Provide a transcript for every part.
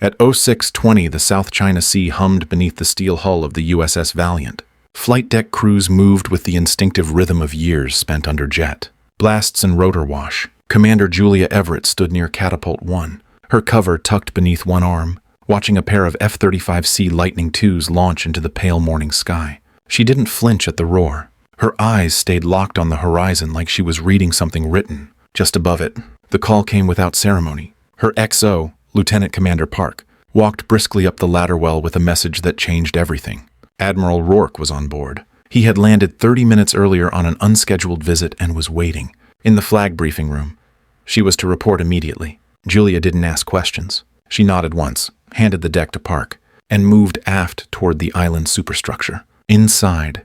At 0620, the South China Sea hummed beneath the steel hull of the USS Valiant. Flight deck crews moved with the instinctive rhythm of years spent under jet blasts and rotor wash. Commander Julia Everett stood near Catapult 1, her cover tucked beneath one arm, watching a pair of F-35C Lightning IIs launch into the pale morning sky. She didn't flinch at the roar. Her eyes stayed locked on the horizon like she was reading something written. Just above it, the call came without ceremony. Her XO, Lieutenant Commander Park, walked briskly up the ladder well with a message that changed everything. Admiral Rourke was on board. He had landed 30 minutes earlier on an unscheduled visit and was waiting. In the flag briefing room, she was to report immediately. Julia didn't ask questions. She nodded once, handed the deck to Park, and moved aft toward the island superstructure. Inside,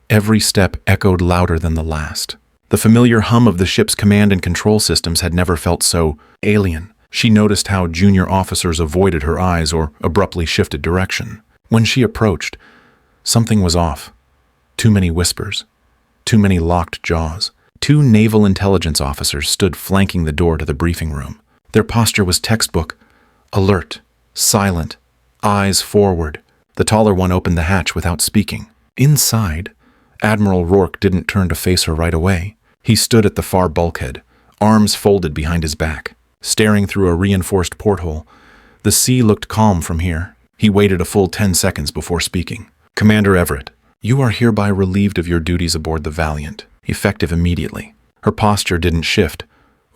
every step echoed louder than the last. The familiar hum of the ship's command and control systems had never felt so alien. She noticed how junior officers avoided her eyes or abruptly shifted direction. When she approached, something was off. Too many whispers. Too many locked jaws. 2 naval intelligence officers stood flanking the door to the briefing room. Their posture was textbook, alert, silent, eyes forward. The taller one opened the hatch without speaking. Inside, Admiral Rourke didn't turn to face her right away. He stood at the far bulkhead, arms folded behind his back, staring through a reinforced porthole. The sea looked calm from here. He waited a full 10 seconds before speaking. Commander Everett, you are hereby relieved of your duties aboard the Valiant, effective immediately. Her posture didn't shift.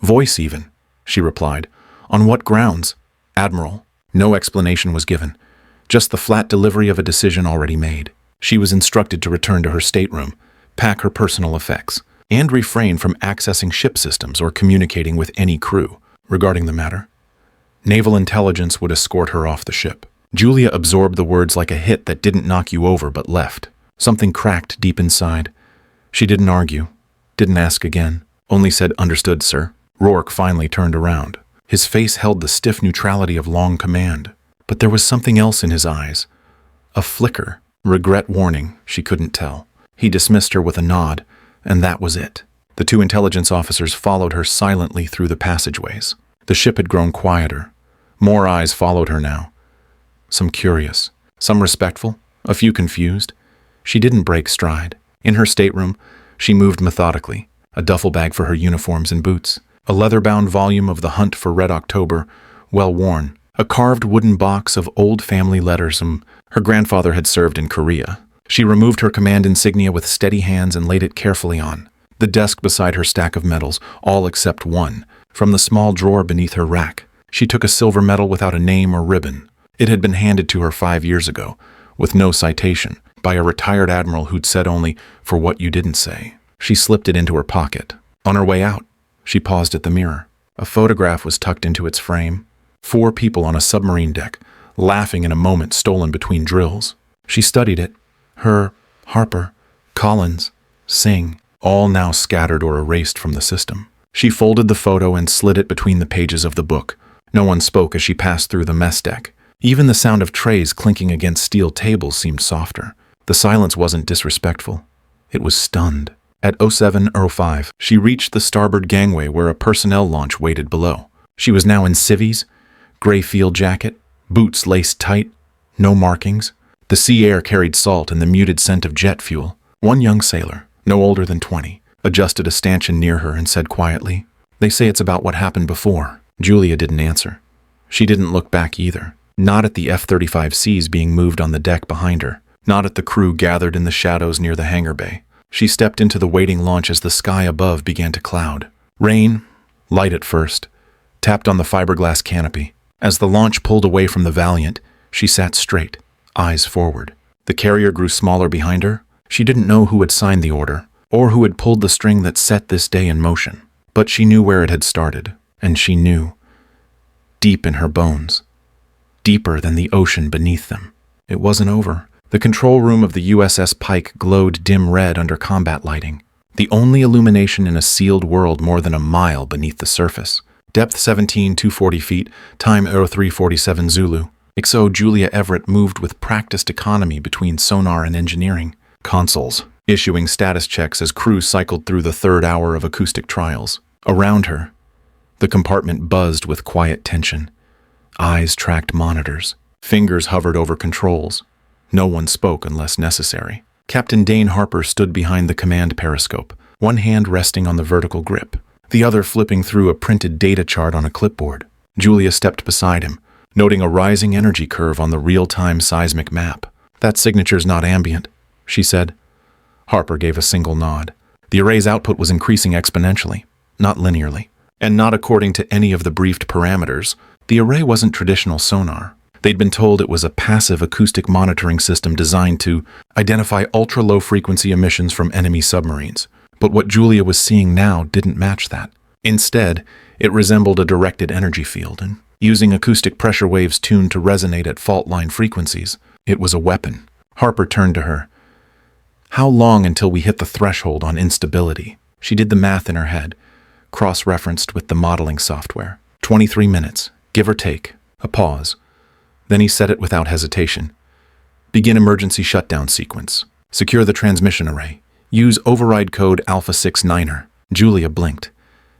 Voice even, she replied. On what grounds? Admiral. No explanation was given. Just the flat delivery of a decision already made. She was instructed to return to her stateroom, pack her personal effects, and refrain from accessing ship systems or communicating with any crew. Regarding the matter, naval intelligence would escort her off the ship. Julia absorbed the words like a hit that didn't knock you over but left. Something cracked deep inside. She didn't argue, didn't ask again, only said, "Understood, sir." Rourke finally turned around. His face held the stiff neutrality of long command, but there was something else in his eyes. A flicker, regret, warning, she couldn't tell. He dismissed her with a nod, and that was it. The 2 intelligence officers followed her silently through the passageways. The ship had grown quieter. More eyes followed her now. Some curious, some respectful, a few confused. She didn't break stride. In her stateroom, she moved methodically, a duffel bag for her uniforms and boots, a leather-bound volume of The Hunt for Red October, well worn, a carved wooden box of old family letters her grandfather had served in Korea. She removed her command insignia with steady hands and laid it carefully on. The desk beside her stack of medals, all except one, from the small drawer beneath her rack. She took a silver medal without a name or ribbon. It had been handed to her 5 years ago, with no citation, by a retired admiral who'd said only, "For what you didn't say." She slipped it into her pocket. On her way out, she paused at the mirror. A photograph was tucked into its frame. 4 people on a submarine deck, laughing in a moment stolen between drills. She studied it. Her, Harper, Collins, Singh, all now scattered or erased from the system. She folded the photo and slid it between the pages of the book. No one spoke as she passed through the mess deck. Even the sound of trays clinking against steel tables seemed softer. The silence wasn't disrespectful. It was stunned. At 07:05, she reached the starboard gangway where a personnel launch waited below. She was now in civvies, gray field jacket, boots laced tight, no markings. The sea air carried salt and the muted scent of jet fuel. One young sailor, no older than 20, adjusted a stanchion near her and said quietly, "They say it's about what happened before." Julia didn't answer. She didn't look back either. Not at the F-35Cs being moved on the deck behind her. Not at the crew gathered in the shadows near the hangar bay. She stepped into the waiting launch as the sky above began to cloud. Rain, light at first, tapped on the fiberglass canopy. As the launch pulled away from the Valiant, she sat straight, eyes forward. The carrier grew smaller behind her. She didn't know who had signed the order, or who had pulled the string that set this day in motion. But she knew where it had started, and she knew, deep in her bones, deeper than the ocean beneath them. It wasn't over. The control room of the USS Pike glowed dim red under combat lighting, the only illumination in a sealed world more than a mile beneath the surface. Depth 17,240 feet, time 0347 Zulu. XO Julia Everett moved with practiced economy between sonar and engineering consoles, issuing status checks as crew cycled through the 3rd hour of acoustic trials. Around her, the compartment buzzed with quiet tension. Eyes tracked monitors. Fingers hovered over controls. No one spoke unless necessary. Captain Dane Harper stood behind the command periscope, one hand resting on the vertical grip, the other flipping through a printed data chart on a clipboard. Julia stepped beside him, noting a rising energy curve on the real-time seismic map. "That signature's not ambient," she said. Harper gave a single nod. The array's output was increasing exponentially, not linearly, and not according to any of the briefed parameters. The array wasn't traditional sonar. They'd been told it was a passive acoustic monitoring system designed to identify ultra-low-frequency emissions from enemy submarines. But what Julia was seeing now didn't match that. Instead, it resembled a directed energy field, and using acoustic pressure waves tuned to resonate at fault-line frequencies, it was a weapon. Harper turned to her. "How long until we hit the threshold on instability?" She did the math in her head, cross-referenced with the modeling software. 23 minutes, give or take. A pause. Then he said it without hesitation. "Begin emergency shutdown sequence. Secure the transmission array. Use override code Alpha 69er. Julia blinked.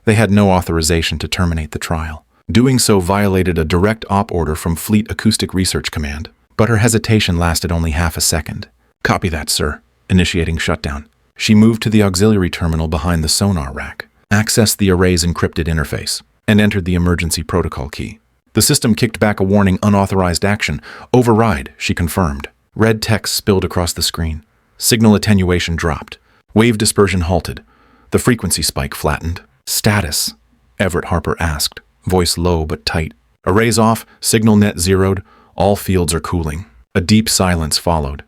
They had no authorization to terminate the trial. Doing so violated a direct op order from Fleet Acoustic Research Command, but her hesitation lasted only half a second. "Copy that, sir." Initiating shutdown. She moved to the auxiliary terminal behind the sonar rack, accessed the array's encrypted interface, and entered the emergency protocol key. The system kicked back a warning unauthorized action. "Override," she confirmed. Red text spilled across the screen. Signal attenuation dropped. Wave dispersion halted. The frequency spike flattened. "Status?" Everett Harper asked, voice low but tight. "Arrays off, signal net zeroed, all fields are cooling." A deep silence followed.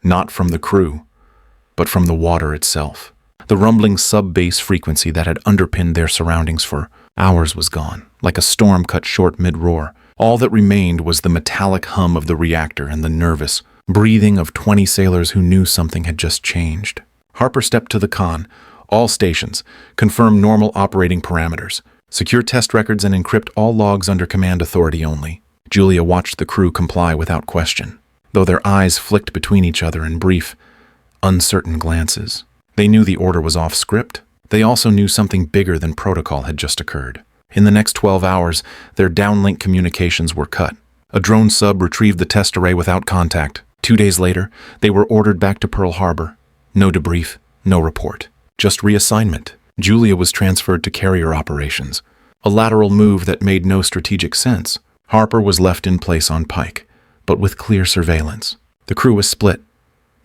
Not from the crew, but from the water itself. The rumbling sub-bass frequency that had underpinned their surroundings for hours was gone, like a storm cut short mid-roar. All that remained was the metallic hum of the reactor and the nervous breathing of 20 sailors who knew something had just changed. Harper stepped to the con. "All stations, confirm normal operating parameters. Secure test records and encrypt all logs under command authority only." Julia watched the crew comply without question, though their eyes flicked between each other in brief, uncertain glances. They knew the order was off script. They also knew something bigger than protocol had just occurred. In the next 12 hours, their downlink communications were cut. A drone sub retrieved the test array without contact. 2 days later, they were ordered back to Pearl Harbor. No debrief, no report, just reassignment. Julia was transferred to carrier operations, a lateral move that made no strategic sense. Harper was left in place on Pike, but with clear surveillance. The crew was split,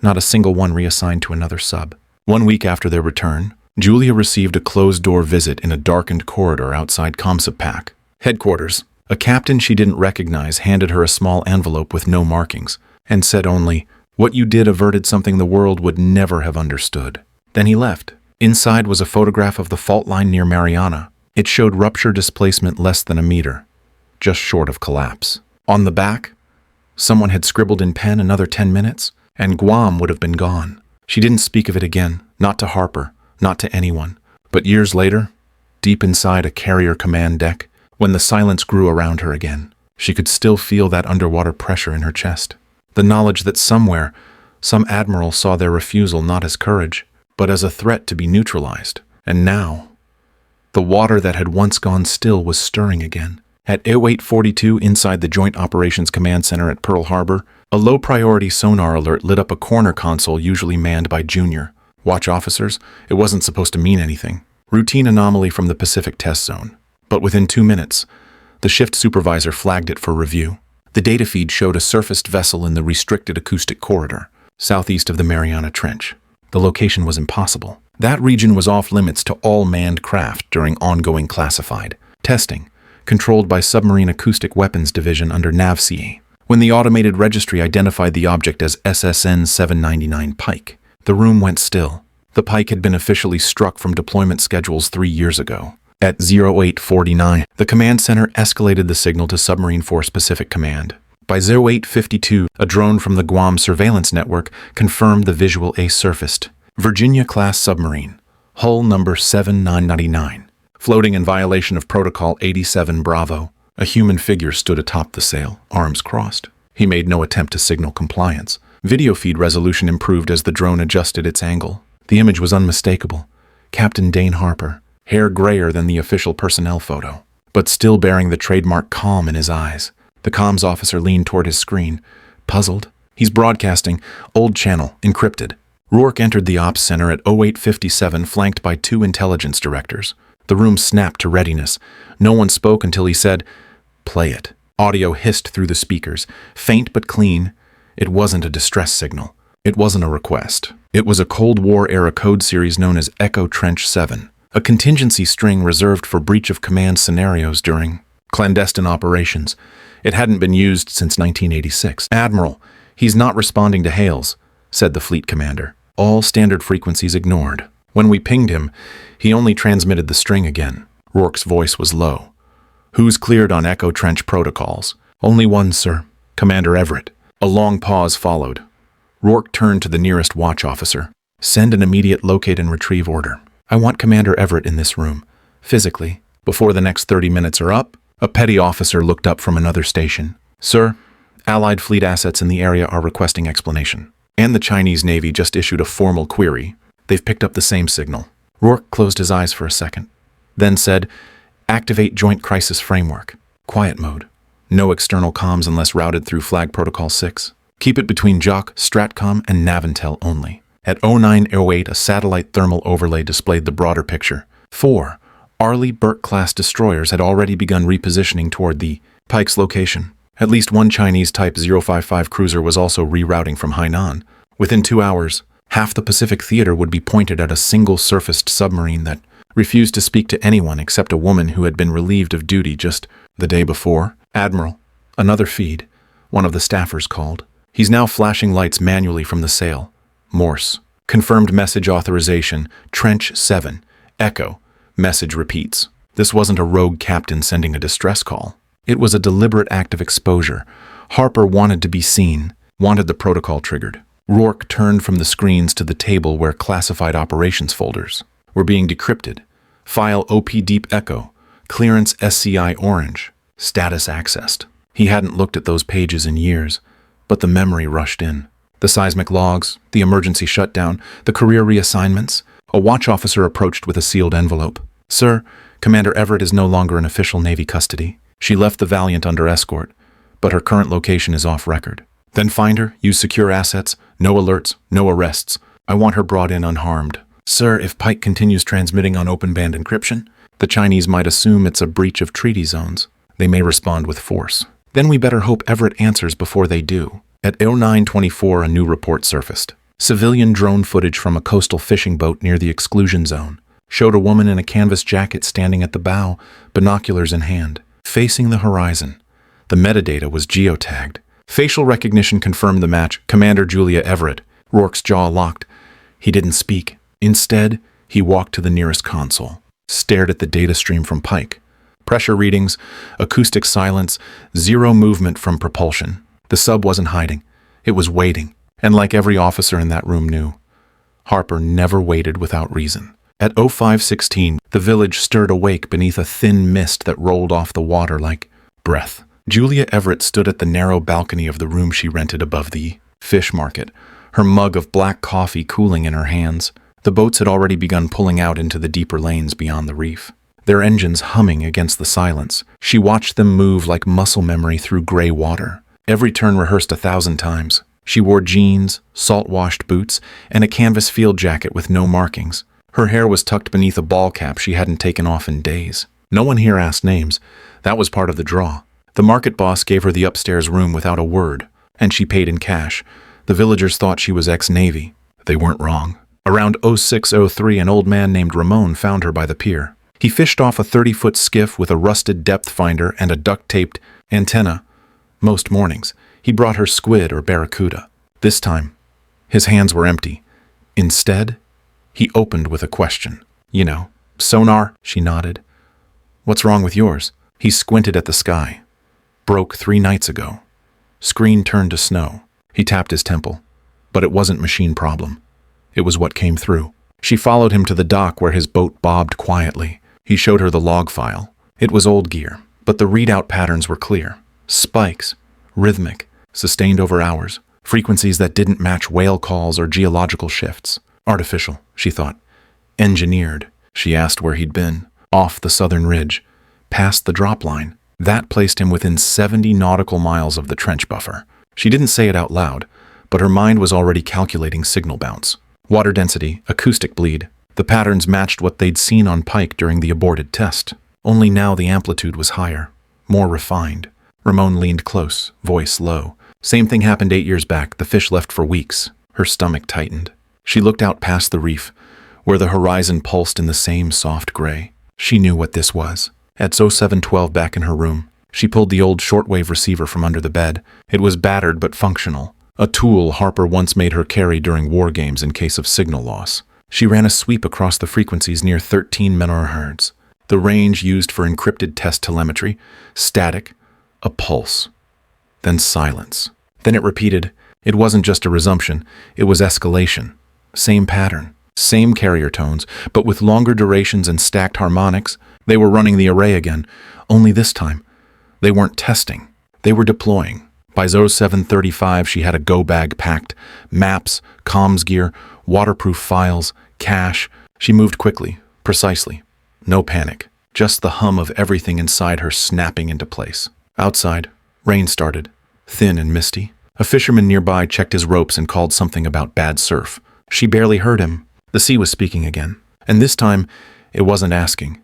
not a single one reassigned to another sub. 1 week after their return, Julia received a closed-door visit in a darkened corridor outside ComSubPac headquarters. A captain she didn't recognize handed her a small envelope with no markings, and said only, "What you did averted something the world would never have understood." Then he left. Inside was a photograph of the fault line near Mariana. It showed rupture displacement less than a meter, just short of collapse. On the back, someone had scribbled in pen another 10 minutes, and Guam would have been gone. She didn't speak of it again, not to Harper, not to anyone. But years later, deep inside a carrier command deck, when the silence grew around her again, she could still feel that underwater pressure in her chest. The knowledge that somewhere, some admiral saw their refusal not as courage, but as a threat to be neutralized. And now, the water that had once gone still was stirring again. At 0842 inside the Joint Operations Command Center at Pearl Harbor, a low-priority sonar alert lit up a corner console usually manned by junior watch officers. It wasn't supposed to mean anything. Routine anomaly from the Pacific Test Zone. But within 2 minutes, the shift supervisor flagged it for review. The data feed showed a surfaced vessel in the restricted acoustic corridor, southeast of the Mariana Trench. The location was impossible. That region was off-limits to all manned craft during ongoing classified testing, controlled by Submarine Acoustic Weapons Division under NAVCA. When the automated registry identified the object as SSN 799 Pike, the room went still. The Pike had been officially struck from deployment schedules 3 years ago. At 0849, the command center escalated the signal to Submarine Force Pacific Command. By 0852, a drone from the Guam surveillance network confirmed the visual surfaced. Virginia-class submarine, hull number 7999. Floating in violation of Protocol 87 Bravo, a human figure stood atop the sail, arms crossed. He made no attempt to signal compliance. Video feed resolution improved as the drone adjusted its angle. The image was unmistakable. Captain Dane Harper, hair grayer than the official personnel photo, but still bearing the trademark calm in his eyes. The comms officer leaned toward his screen, puzzled. He's broadcasting, old channel, encrypted. Rourke entered the ops center at 0857, flanked by 2 intelligence directors. The room snapped to readiness. No one spoke until he said, "Play it." Audio hissed through the speakers, faint but clean. It wasn't a distress signal. It wasn't a request. It was a Cold War-era code series known as Echo Trench 7, a contingency string reserved for breach of command scenarios during clandestine operations. It hadn't been used since 1986. "Admiral, he's not responding to hails," said the fleet commander. All standard frequencies ignored. When we pinged him, he only transmitted the string again. Rourke's voice was low. "Who's cleared on Echo Trench protocols?" "Only one, sir. Commander Everett." A long pause followed. Rourke turned to the nearest watch officer. "Send an immediate locate and retrieve order. I want Commander Everett in this room, physically, before the next 30 minutes are up." A petty officer looked up from another station. "Sir, Allied fleet assets in the area are requesting explanation. And the Chinese Navy just issued a formal query. They've picked up the same signal." Rourke closed his eyes for a second, then said, "Activate Joint Crisis Framework. Quiet mode. No external comms unless routed through Flag Protocol 6. Keep it between JOC, Stratcom, and Navintel only." At 0908, a satellite thermal overlay displayed the broader picture. 4 Arleigh Burke-class destroyers had already begun repositioning toward the Pike's location. At least one Chinese Type 055 cruiser was also rerouting from Hainan. Within 2 hours, half the Pacific theater would be pointed at a single surfaced submarine that refused to speak to anyone except a woman who had been relieved of duty just the day before. "Admiral." Another feed. One of the staffers called. "He's now flashing lights manually from the sail." Morse. "Confirmed message authorization. Trench 7. Echo." Message repeats. This wasn't a rogue captain sending a distress call. It was a deliberate act of exposure. Harper wanted to be seen, wanted the protocol triggered. Rourke turned from the screens to the table where classified operations folders were being decrypted. File OP Deep Echo. Clearance SCI Orange. Status accessed. He hadn't looked at those pages in years, but the memory rushed in. The seismic logs, the emergency shutdown, the career reassignments. A watch officer approached with a sealed envelope. "Sir, Commander Everett is no longer in official Navy custody. She left the Valiant under escort, but her current location is off record." "Then find her, use secure assets, no alerts, no arrests. I want her brought in unharmed." "Sir, if Pike continues transmitting on open band encryption, the Chinese might assume it's a breach of treaty zones. They may respond with force. Then we better hope Everett answers before they do." At 0924, a new report surfaced. Civilian drone footage from a coastal fishing boat near the exclusion zone showed a woman in a canvas jacket standing at the bow, binoculars in hand, facing the horizon. The metadata was geotagged. Facial recognition confirmed the match. Commander Julia Everett. Rourke's jaw locked. He didn't speak. Instead, he walked to the nearest console, stared at the data stream from Pike. Pressure readings, acoustic silence, zero movement from propulsion. The sub wasn't hiding. It was waiting. And like every officer in that room knew, Harper never waited without reason. At 0516, the village stirred awake beneath a thin mist that rolled off the water like breath. Julia Everett stood at the narrow balcony of the room she rented above the fish market, her mug of black coffee cooling in her hands. The boats had already begun pulling out into the deeper lanes beyond the reef, their engines humming against the silence. She watched them move like muscle memory through gray water, every turn rehearsed 1,000 times. She wore jeans, salt-washed boots, and a canvas field jacket with no markings. Her hair was tucked beneath a ball cap she hadn't taken off in days. No one here asked names. That was part of the draw. The market boss gave her the upstairs room without a word, and she paid in cash. The villagers thought she was ex-Navy. They weren't wrong. Around 0603, an old man named Ramon found her by the pier. He fished off a 30-foot skiff with a rusted depth finder and a duct-taped antenna. Most mornings, he brought her squid or barracuda. This time, his hands were empty. Instead, he opened with a question. "You know, sonar?" She nodded. "What's wrong with yours?" He squinted at the sky. "Broke 3 nights ago." Screen turned to snow. He tapped his temple. But it wasn't machine problem. It was what came through. She followed him to the dock where his boat bobbed quietly. He showed her the log file. It was old gear, but the readout patterns were clear. Spikes, rhythmic, sustained over hours, frequencies that didn't match whale calls or geological shifts. Artificial, she thought. Engineered. She asked where he'd been. Off the southern ridge, past the drop line. That placed him within 70 nautical miles of the trench buffer. She didn't say it out loud, but her mind was already calculating signal bounce. Water density, acoustic bleed. The patterns matched what they'd seen on Pike during the aborted test. Only now the amplitude was higher, more refined. Ramon leaned close, voice low. Same thing happened 8 years back. The fish left for weeks. Her stomach tightened. She looked out past the reef, where the horizon pulsed in the same soft gray. She knew what this was. At 0712 back in her room, she pulled the old shortwave receiver from under the bed. It was battered but functional, a tool Harper once made her carry during war games in case of signal loss. She ran a sweep across the frequencies near 13 megahertz, the range used for encrypted test telemetry, static, a pulse, then silence. Then it repeated. It wasn't just a resumption, it was escalation. Same pattern, same carrier tones, but with longer durations and stacked harmonics. They were running the array again, only this time they weren't testing, they were deploying. By 0735 she had a go bag packed, maps, comms gear, waterproof files, cache. She moved quickly, precisely. No panic, just the hum of everything inside her snapping into place. Outside, rain started, thin and misty. A fisherman nearby checked his ropes and called something about bad surf. She barely heard him. The sea was speaking again, and this time it wasn't asking.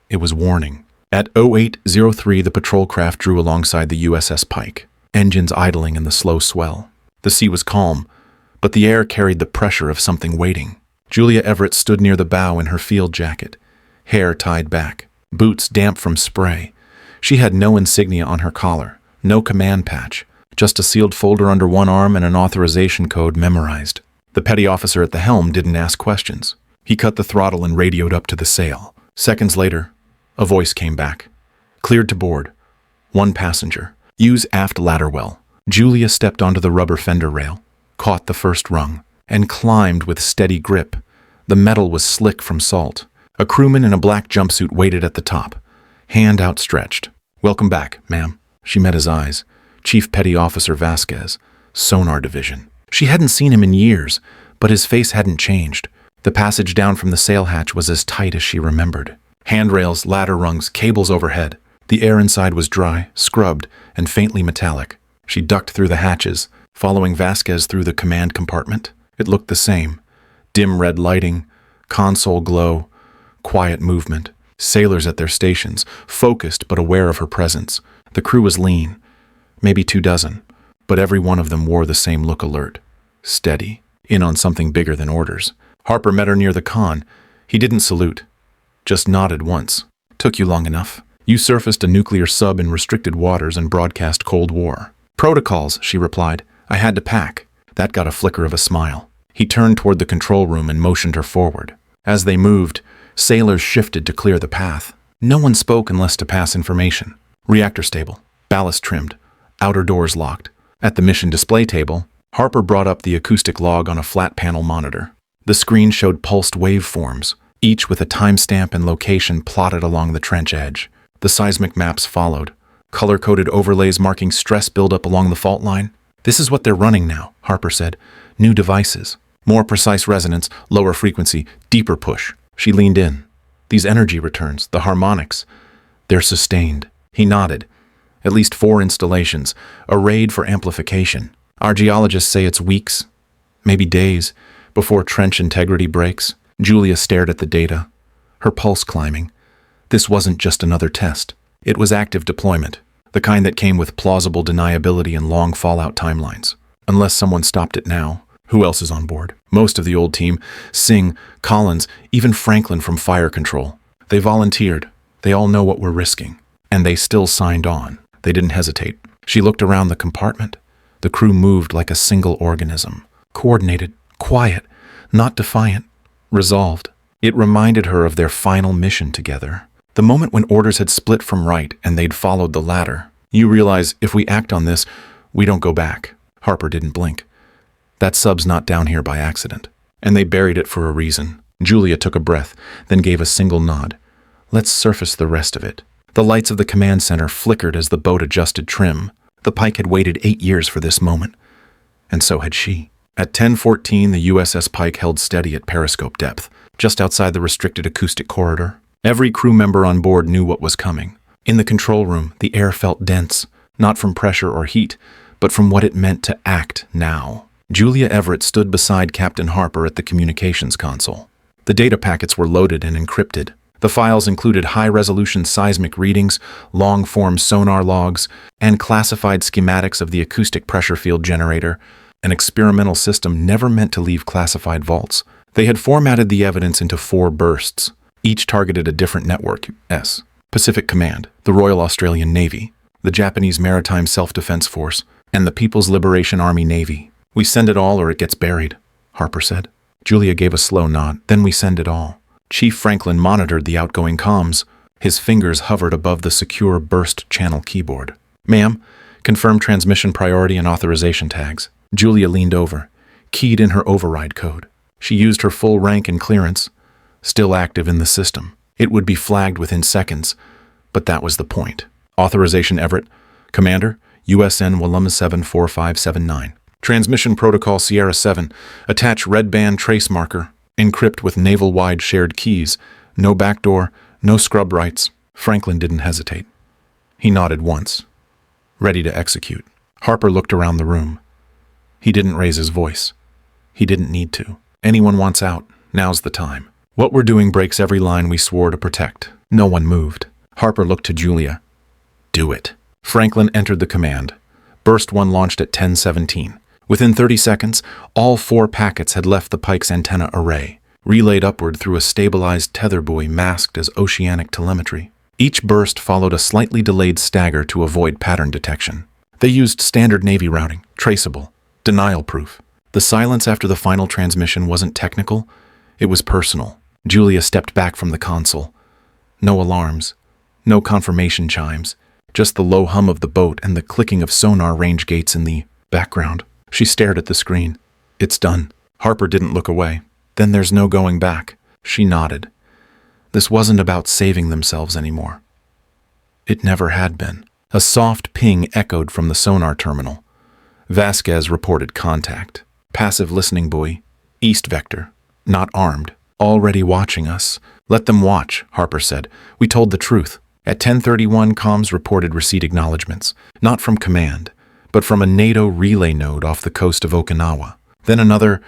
It was warning. At 0803, the patrol craft drew alongside the USS Pike, engines idling in the slow swell. The sea was calm, but the air carried the pressure of something waiting. Julia Everett stood near the bow in her field jacket, hair tied back, boots damp from spray. She had no insignia on her collar, no command patch, just a sealed folder under one arm and an authorization code memorized. The petty officer at the helm didn't ask questions. He cut the throttle and radioed up to the sail. Seconds later, a voice came back. Cleared to board. 1 passenger. Use aft ladder well. Julia stepped onto the rubber fender rail, caught the first rung, and climbed with steady grip. The metal was slick from salt. A crewman in a black jumpsuit waited at the top, hand outstretched. Welcome back, ma'am. She met his eyes. Chief Petty Officer Vasquez, Sonar Division. She hadn't seen him in years, but his face hadn't changed. The passage down from the sail hatch was as tight as she remembered. Handrails, ladder rungs, cables overhead. The air inside was dry, scrubbed, and faintly metallic. She ducked through the hatches, following Vasquez through the command compartment. It looked the same. Dim red lighting, console glow, quiet movement. Sailors at their stations, focused but aware of her presence. The crew was lean, maybe 24, but every one of them wore the same look: alert, steady, in on something bigger than orders. Harper met her near the con. He didn't salute, just nodded once. Took you long enough. You surfaced a nuclear sub in restricted waters and broadcast Cold War. Protocols, she replied. I had to pack. That got a flicker of a smile. He turned toward the control room and motioned her forward. As they moved, sailors shifted to clear the path. No one spoke unless to pass information. Reactor stable, ballast trimmed, outer doors locked. At the mission display table, Harper brought up the acoustic log on a flat panel monitor. The screen showed pulsed waveforms, each with a timestamp and location plotted along the trench edge. The seismic maps followed, color-coded overlays marking stress buildup along the fault line. This is what they're running now, Harper said. New devices. More precise resonance, lower frequency, deeper push. She leaned in. These energy returns, the harmonics, they're sustained. He nodded. At least 4 installations, arrayed for amplification. Our geologists say it's weeks, maybe days, before trench integrity breaks. Julia stared at the data, her pulse climbing. This wasn't just another test. It was active deployment, the kind that came with plausible deniability and long fallout timelines. Unless someone stopped it now. Who else is on board? Most of the old team, Singh, Collins, even Franklin from Fire Control. They volunteered. They all know what we're risking. And they still signed on. They didn't hesitate. She looked around the compartment. The crew moved like a single organism. Coordinated, quiet, not defiant, resolved. It reminded her of their final mission together. The moment when orders had split from right and they'd followed the ladder. You realize if we act on this, we don't go back. Harper didn't blink. That sub's not down here by accident. And they buried it for a reason. Julia took a breath, then gave a single nod. Let's surface the rest of it. The lights of the command center flickered as the boat adjusted trim. The Pike had waited 8 years for this moment. And so had she. At 10:14, the USS Pike held steady at periscope depth, just outside the restricted acoustic corridor. Every crew member on board knew what was coming. In the control room, the air felt dense, not from pressure or heat, but from what it meant to act now. Julia Everett stood beside Captain Harper at the communications console. The data packets were loaded and encrypted. The files included high-resolution seismic readings, long-form sonar logs, and classified schematics of the acoustic pressure field generator, an experimental system never meant to leave classified vaults. They had formatted the evidence into 4 bursts, each targeted a different network: Pacific Command, the Royal Australian Navy, the Japanese Maritime Self-Defense Force, and the People's Liberation Army Navy. "We send it all or it gets buried," Harper said. Julia gave a slow nod. "Then we send it all." Chief Franklin monitored the outgoing comms. His fingers hovered above the secure burst channel keyboard. "Ma'am, confirm transmission priority and authorization tags." Julia leaned over, keyed in her override code. She used her full rank and clearance, still active in the system. It would be flagged within seconds, but that was the point. "Authorization Everett. Commander, USN Walum 74579. Transmission Protocol Sierra 7. Attach red band trace marker. Encrypt with naval-wide shared keys. No backdoor, no scrub rights." Franklin didn't hesitate. He nodded once, ready to execute. Harper looked around the room. He didn't raise his voice. He didn't need to. "Anyone wants out, now's the time. What we're doing breaks every line we swore to protect." No one moved. Harper looked to Julia. "Do it." Franklin entered the command. Burst 1 launched at 10:17. Within 30 seconds, all 4 packets had left the Pike's antenna array, relayed upward through a stabilized tether buoy masked as oceanic telemetry. Each burst followed a slightly delayed stagger to avoid pattern detection. They used standard Navy routing, traceable, denial-proof. The silence after the final transmission wasn't technical, it was personal. Julia stepped back from the console. No alarms, no confirmation chimes, just the low hum of the boat and the clicking of sonar range gates in the background. She stared at the screen. "It's done." Harper didn't look away. "Then there's no going back." She nodded. This wasn't about saving themselves anymore. It never had been. A soft ping echoed from the sonar terminal. Vasquez reported contact. "Passive listening buoy. East vector. Not armed. Already watching us." "Let them watch," Harper said. "We told the truth." At 10:31, comms reported receipt acknowledgments, not from command, but from a NATO relay node off the coast of Okinawa. Then another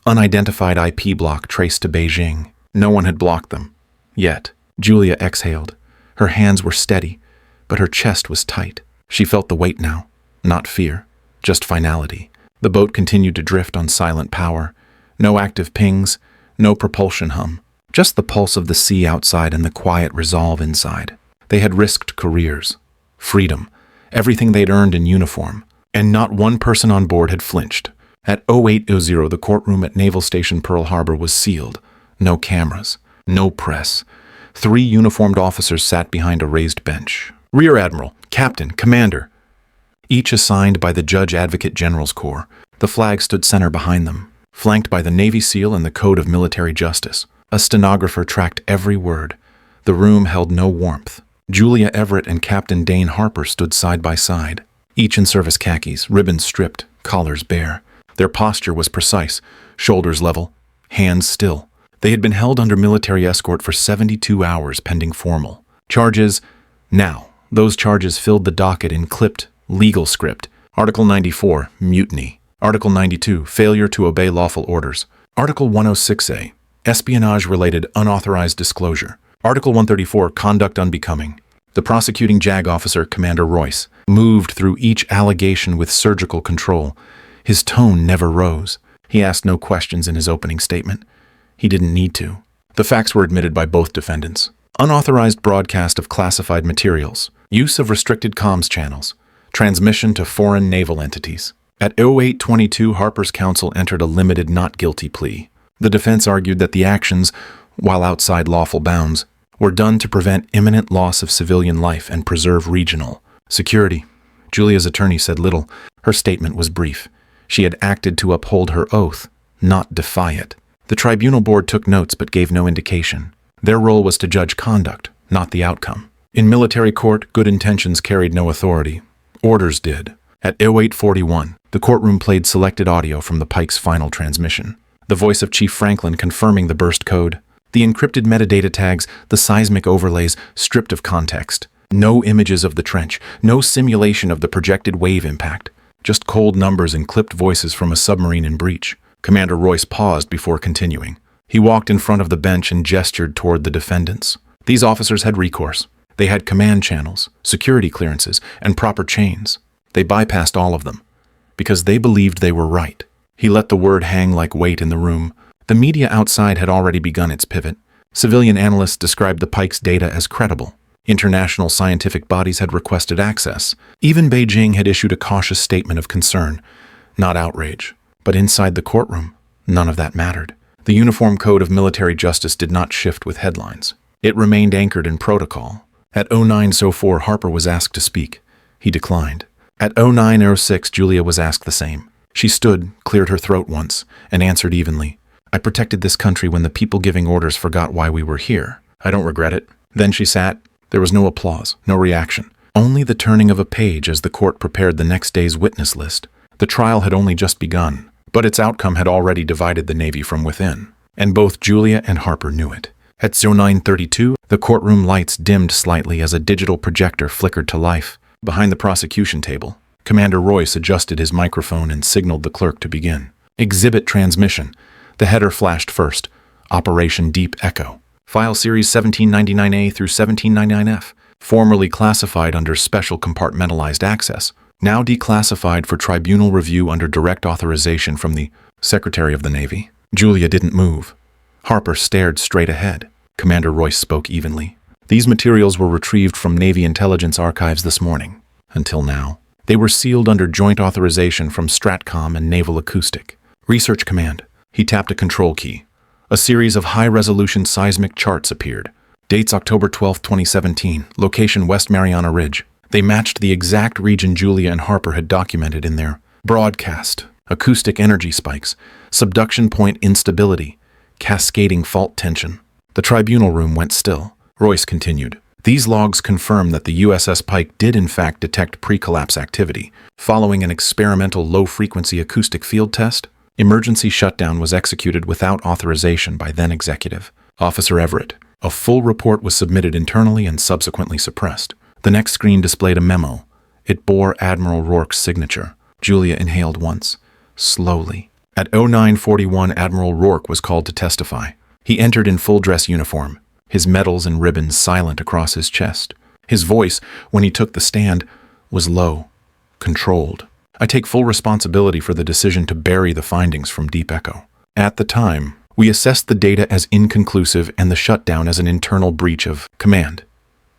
unidentified IP block traced to Beijing. No one had blocked them. Yet. Julia exhaled. Her hands were steady, but her chest was tight. She felt the weight now. Not fear, just finality. The boat continued to drift on silent power. No active pings, no propulsion hum. Just the pulse of the sea outside and the quiet resolve inside. They had risked careers, freedom, everything they'd earned in uniform, and not one person on board had flinched. At 08:00, the courtroom at Naval Station Pearl Harbor was sealed. No cameras, no press. 3 uniformed officers sat behind a raised bench. Rear Admiral, Captain, Commander, each assigned by the Judge Advocate General's Corps. The flag stood center behind them, flanked by the Navy SEAL and the Code of Military Justice. A stenographer tracked every word. The room held no warmth. Julia Everett and Captain Dane Harper stood side by side, each in service khakis, ribbons stripped, collars bare. Their posture was precise, shoulders level, hands still. They had been held under military escort for 72 hours pending formal charges. Now, those charges filled the docket in clipped, legal script. Article 94, mutiny. Article 92, failure to obey lawful orders. Article 106A, espionage-related unauthorized disclosure. Article 134, conduct unbecoming. The prosecuting JAG officer, Commander Royce, moved through each allegation with surgical control. His tone never rose. He asked no questions in his opening statement. He didn't need to. The facts were admitted by both defendants. Unauthorized broadcast of classified materials, use of restricted comms channels, transmission to foreign naval entities. At 08:22, Harper's counsel entered a limited not guilty plea. The defense argued that the actions, while outside lawful bounds, were done to prevent imminent loss of civilian life and preserve regional security. Julia's attorney said little. Her statement was brief. She had acted to uphold her oath, not defy it. The tribunal board took notes but gave no indication. Their role was to judge conduct, not the outcome. In military court, good intentions carried no authority. Orders did. At 08:41, the courtroom played selected audio from the Pike's final transmission. The voice of Chief Franklin confirming the burst code. The encrypted metadata tags, the seismic overlays, stripped of context. No images of the trench, no simulation of the projected wave impact, just cold numbers and clipped voices from a submarine in breach. Commander Royce paused before continuing. He walked in front of the bench and gestured toward the defendants. These officers had recourse. They had command channels, security clearances, and proper chains. They bypassed all of them, because they believed they were right. He let the word hang like weight in the room. The media outside had already begun its pivot. Civilian analysts described the Pike's data as credible. International scientific bodies had requested access. Even Beijing had issued a cautious statement of concern, not outrage. But inside the courtroom, none of that mattered. The Uniform Code of Military Justice did not shift with headlines. It remained anchored in protocol. At 09:04, Harper was asked to speak. He declined. At 09:06, Julia was asked the same. She stood, cleared her throat once, and answered evenly. I protected this country when the people giving orders forgot why we were here. I don't regret it. Then she sat. There was no applause, no reaction. Only the turning of a page as the court prepared the next day's witness list. The trial had only just begun, but its outcome had already divided the Navy from within. And both Julia and Harper knew it. At 09:32, the courtroom lights dimmed slightly as a digital projector flickered to life. Behind the prosecution table, Commander Royce adjusted his microphone and signaled the clerk to begin. Exhibit transmission. The header flashed first. Operation Deep Echo. File Series 1799A through 1799F. Formerly classified under Special Compartmentalized Access. Now declassified for tribunal review under direct authorization from the Secretary of the Navy. Julia didn't move. Harper stared straight ahead. Commander Royce spoke evenly. These materials were retrieved from Navy intelligence archives this morning. Until now, they were sealed under joint authorization from Stratcom and Naval Acoustic. Research Command. He tapped a control key. A series of high-resolution seismic charts appeared. Dates October 12, 2017. Location West Mariana Ridge. They matched the exact region Julia and Harper had documented in their broadcast. Acoustic energy spikes, subduction point instability, cascading fault tension. The tribunal room went still. Royce continued. These logs confirm that the USS Pike did in fact detect pre-collapse activity. Following an experimental low-frequency acoustic field test, emergency shutdown was executed without authorization by then-executive Officer Everett. A full report was submitted internally and subsequently suppressed. The next screen displayed a memo. It bore Admiral Rourke's signature. Julia inhaled once, slowly. At 09:41, Admiral Rourke was called to testify. He entered in full-dress uniform, his medals and ribbons silent across his chest. His voice, when he took the stand, was low, controlled. I take full responsibility for the decision to bury the findings from Deep Echo. At the time, we assessed the data as inconclusive and the shutdown as an internal breach of command.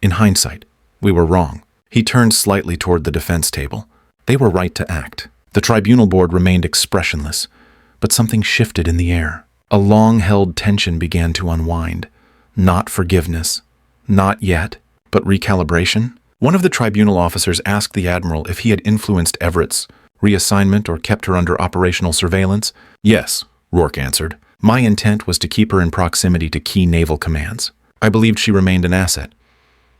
In hindsight, we were wrong. He turned slightly toward the defense table. They were right to act. The tribunal board remained expressionless, but something shifted in the air. A long-held tension began to unwind. Not forgiveness, not yet, but recalibration. One of the tribunal officers asked the admiral if he had influenced Everett's reassignment or kept her under operational surveillance. Yes, Rourke answered. My intent was to keep her in proximity to key naval commands. I believed she remained an asset.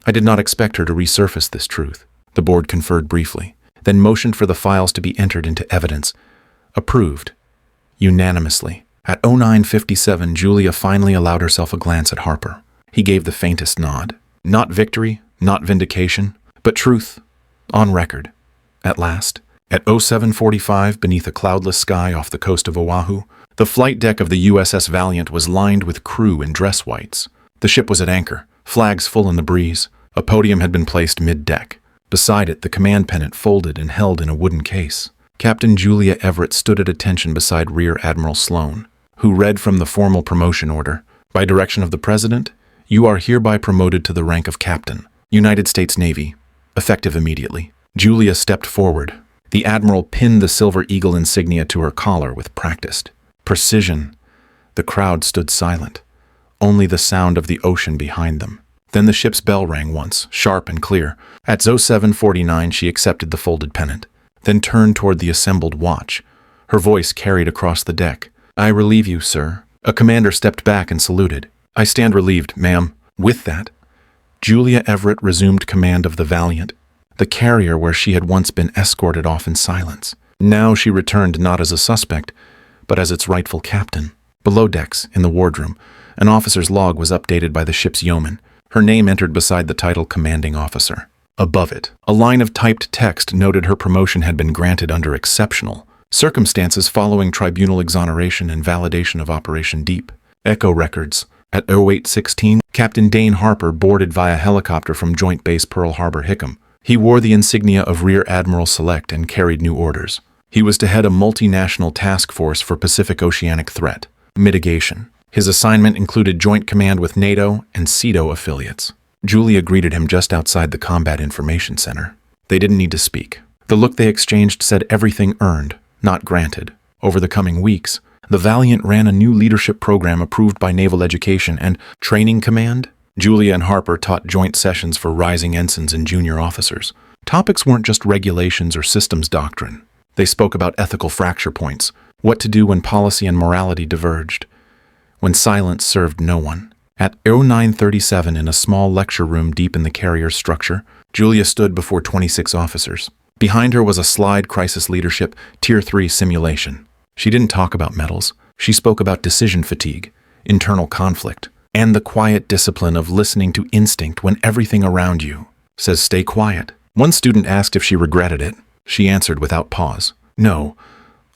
I did not expect her to resurface this truth. The board conferred briefly, then motioned for the files to be entered into evidence. Approved. Unanimously. At 09:57, Julia finally allowed herself a glance at Harper. He gave the faintest nod. Not victory, not vindication, but truth. On record. At last. At 07:45, beneath a cloudless sky off the coast of Oahu, the flight deck of the USS Valiant was lined with crew in dress whites. The ship was at anchor, flags full in the breeze. A podium had been placed mid-deck. Beside it, the command pennant folded and held in a wooden case. Captain Julia Everett stood at attention beside Rear Admiral Sloan, who read from the formal promotion order. By direction of the President, you are hereby promoted to the rank of Captain, United States Navy, effective immediately. Julia stepped forward. The Admiral pinned the Silver Eagle insignia to her collar with practiced precision. The crowd stood silent, only the sound of the ocean behind them. Then the ship's bell rang once, sharp and clear. At 07:49, she accepted the folded pennant, then turned toward the assembled watch. Her voice carried across the deck. I relieve you, sir. A commander stepped back and saluted. I stand relieved, ma'am. With that, Julia Everett resumed command of the Valiant, the carrier where she had once been escorted off in silence. Now she returned not as a suspect, but as its rightful captain. Below decks, in the wardroom, an officer's log was updated by the ship's yeoman. Her name entered beside the title Commanding Officer. Above it, a line of typed text noted her promotion had been granted under exceptional circumstances following tribunal exoneration and validation of Operation Deep. Echo records. At 0816, Captain Dane Harper boarded via helicopter from Joint Base Pearl Harbor, Hickam. He wore the insignia of Rear Admiral Select and carried new orders. He was to head a multinational task force for Pacific Oceanic threat mitigation. His assignment included joint command with NATO and CETO affiliates. Julia greeted him just outside the Combat Information Center. They didn't need to speak. The look they exchanged said everything earned, not granted. Over the coming weeks, the Valiant ran a new leadership program approved by Naval Education and Training Command. Julia and Harper taught joint sessions for rising ensigns and junior officers. Topics weren't just regulations or systems doctrine. They spoke about ethical fracture points, what to do when policy and morality diverged, when silence served no one. At 0937 in a small lecture room deep in the carrier's structure, Julia stood before 26 officers. Behind her was a slide crisis leadership Tier 3 simulation. She didn't talk about medals. She spoke about decision fatigue, internal conflict, and the quiet discipline of listening to instinct when everything around you says stay quiet. One student asked if she regretted it. She answered without pause. No,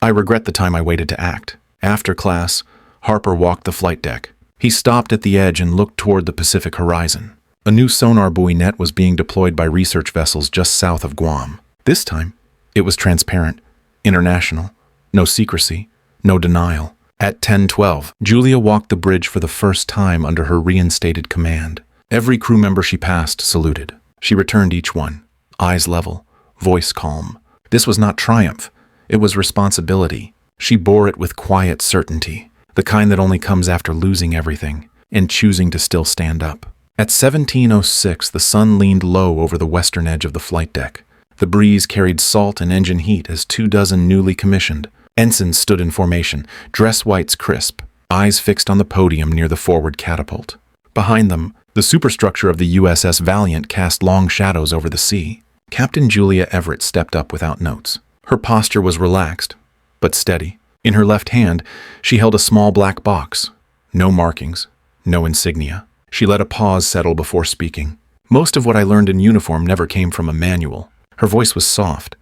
I regret the time I waited to act. After class, Harper walked the flight deck. He stopped at the edge and looked toward the Pacific horizon. A new sonar buoy net was being deployed by research vessels just south of Guam. This time, it was transparent, international, no secrecy, no denial. At 10:12, Julia walked the bridge for the first time under her reinstated command. Every crew member she passed saluted. She returned each one, eyes level, voice calm. This was not triumph, it was responsibility. She bore it with quiet certainty, the kind that only comes after losing everything and choosing to still stand up. At 17:06, the sun leaned low over the western edge of the flight deck. The breeze carried salt and engine heat as 24 newly commissioned ensigns stood in formation, dress whites crisp, eyes fixed on the podium near the forward catapult. Behind them, the superstructure of the USS Valiant cast long shadows over the sea. Captain Julia Everett stepped up without notes. Her posture was relaxed, but steady. In her left hand, she held a small black box. No markings, no insignia. She let a pause settle before speaking. Most of what I learned in uniform never came from a manual. Her voice was soft,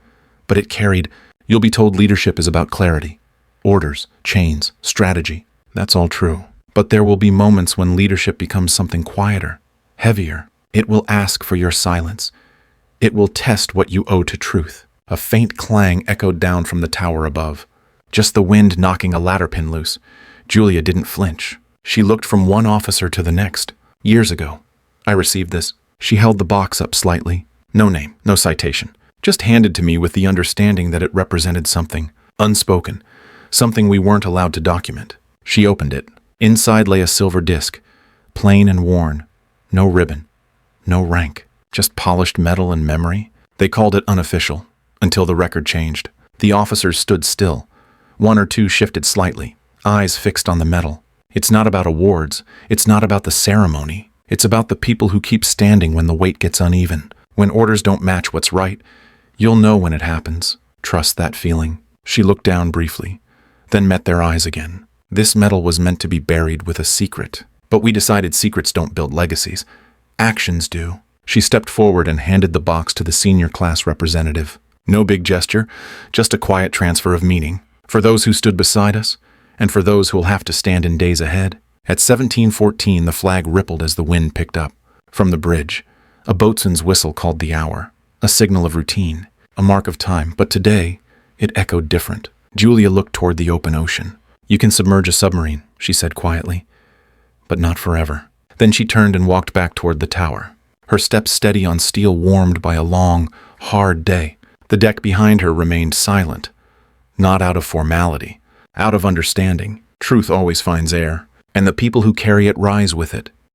but it carried, "You'll be told leadership is about clarity, orders, chains, strategy." That's all true. But there will be moments when leadership becomes something quieter, heavier. It will ask for your silence. It will test what you owe to truth. A faint clang echoed down from the tower above. Just the wind knocking a ladder pin loose. Julia didn't flinch. She looked from one officer to the next. Years ago, I received this. She held the box up slightly. No name, no citation. Just handed to me with the understanding that it represented something unspoken, something we weren't allowed to document. She opened it. Inside lay a silver disc, plain and worn. No ribbon, no rank, just polished metal and memory. They called it unofficial, until the record changed. The officers stood still. One or two shifted slightly, eyes fixed on the metal. It's not about awards. It's not about the ceremony. It's about the people who keep standing when the weight gets uneven. When orders don't match what's right, you'll know when it happens. Trust that feeling. She looked down briefly, then met their eyes again. This medal was meant to be buried with a secret. But we decided secrets don't build legacies. Actions do. She stepped forward and handed the box to the senior class representative. No big gesture, just a quiet transfer of meaning. For those who stood beside us, and for those who will have to stand in days ahead. At 17:14, the flag rippled as the wind picked up. From the bridge, a boatswain's whistle called the hour, a signal of routine, a mark of time. But today, it echoed different. Julia looked toward the open ocean. "You can submerge a submarine," she said quietly, "but not forever." Then she turned and walked back toward the tower, her steps steady on steel warmed by a long, hard day. The deck behind her remained silent, not out of formality, out of understanding. Truth always finds air, and the people who carry it rise with it.